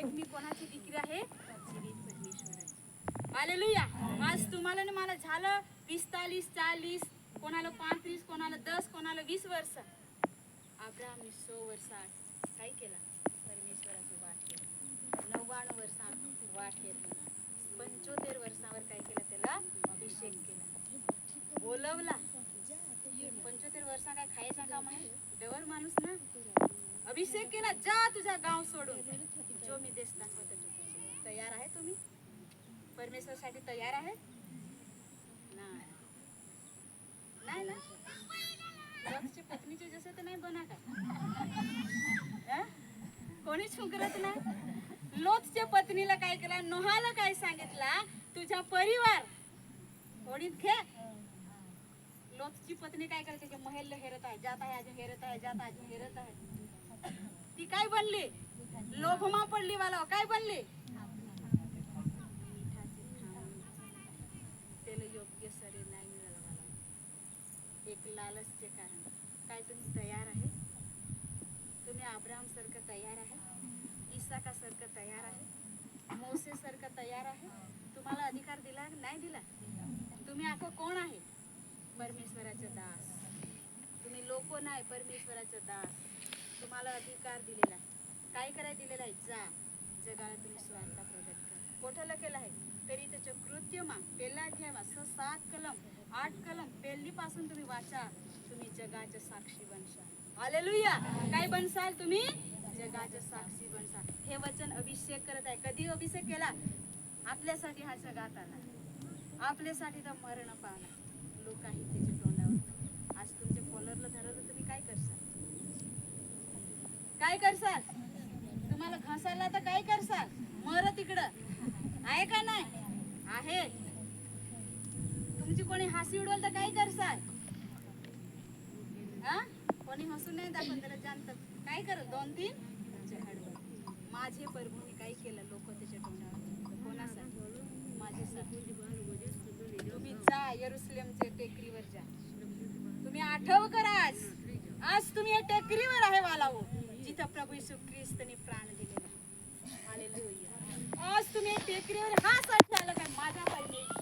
एक मी कोणाची दिकरी आहे? जीवित परमेश्वराची. हालेलुया. आज तुम्हाला आणि मला झालं 45, 40, कोणाला 35, कोणाला 10, कोणाला 20 वर्ष. अब्राहमने 100 वर्षात काय केला? परमेश्वराची वाट केली. 99 वर्षात वाट केली. 75 वर्षावर काय केलं? त्याला अभिषेक केला, बोलवला. 75 वर्षा काय खायचा काम आहे? डवर माणूस ना. अभिषेक केला, जा तुझा गाव सोडून, जो मी देश दाखवतो. तयार आहे तुम्ही? परमेश्वरासाठी तयार आहे? नाही ना. लोकच्या पत्नीचे जसं तर नाही बना का? कोणी छुकरत नाही. लोकच्या पत्नीला काय केला? नोहाला काय सांगितला? तुझा परिवार ओढीत घे. लोकची पत्नी काय करते? की महल हेरत आहे, जात आहे, अजून हेरत आहे, जात आहे, अजून हेरत आहे. ती काय बनली? लोभमा पडली. वाला काय बनली? त्याला योग्य शरीर नाही मिळालं मला, एक लालचचे कारण. काय तुम्ही तयार आहे? तुम्ही अब्राहम सारखं तयार आहे? इसाका सारखं तयार आहे? मोसे सारखं तयार आहे? तुम्हाला अधिकार दिला नाही दिला? तुम्ही आता कोण आहे? परमेश्वराचे दास. तुम्ही लोक नाही, परमेश्वराचे दास. तुम्हाला अधिकार दिलेला आहे. काय करायला दिलेला आहे? जा जगाला तुम्ही स्वार्थ प्रगट करा. कोठाला केलं आहे? तरी त्याच्या कृत्यमा पहिला अध्याय 7 कलम 8 कलम पहिलीपासून तुम्ही वाचा. तुम्ही जगाच्या साक्षी बनशाल. हालेलुया. काय बनसाल तुम्ही? जगाच्या साक्षी बनसाल. हे वचन अभिषेक करत आहे. कधी अभिषेक केला? आपल्यासाठी हा जगात आला, आपल्यासाठी तर मरण पावला. लोक आहेत त्याच्या तोंडावर. आज तुमच्या कॉलरला धरलं, तुम्ही काय करसाल? काय करसाल? तुम्हाला घासायला तर काय करसाल? मर तिकडं आहे का नाही? आहे. तुमची कोणी हासी उडवल तर काय करसाल? कोणी हसून नाही दाखवत, त्याला जाणतात. काय करत? 2-3 माझे प्रभूने काय केलं? लोक त्याच्या तोंडावर. कोणासाठी? माझ्यासाठी. तुम्ही जा यरूशलेमचे टेकडीवर जा. तुम्ही आठव करा, आज तुम्ही या टेकडीवर आहे वालावो, जिथं प्रभू येशू ख्रिस्ताने प्राण दिलेला. हालेलुया. आज तुम्ही टेकडीवर हा साथ झाला काय? माझा परमेश्वर